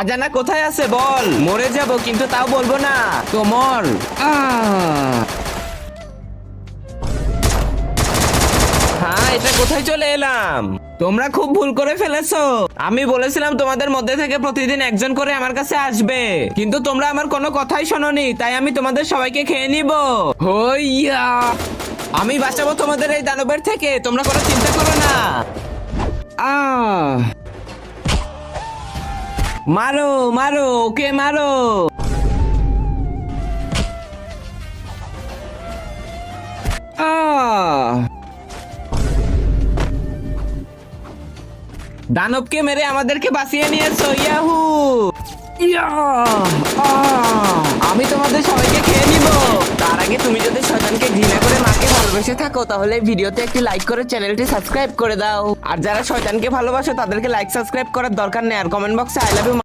আজানা কোথায় আছে বল। মরে যাব কিন্তু তাও বলবো না। তো মর। হ্যাঁ, এটা কোথায় চলে এলাম? তোমরা খুব ভুল করে ফেলেছো। আমি বলেছিলাম তোমাদের মধ্যে থেকে প্রতিদিন একজন করে আমার কাছে আসবে, কিন্তু তোমরা আমার কোনো কথাই শোনোনি, তাই আমি তোমাদের সবাইকে খেয়ে নিব। হইয়া, আমি বাঁচাবো তোমাদের এই দানবের থেকে, তোমরা কোনো চিন্তা করো না। মারো মারো, ওকে মারো। দানবকে মেরে আমাদেরকে বাঁচিয়ে নিয়েছো। ইয়াহু, আমি তোমাদের সবাইকে খেয়ে নিব। তার আগে তুমি যদি শয়তানকে ঘৃণা করে মাকে ভালোবেসে থাকো, তাহলে ভিডিওতে একটি লাইক করে চ্যানেলটি সাবস্ক্রাইব করে দাও। আর যারা শয়তানকে ভালোবাসো তাদেরকে লাইক সাবস্ক্রাইব করার দরকার নেই, আর কমেন্ট বক্সে আই লাভ ইউ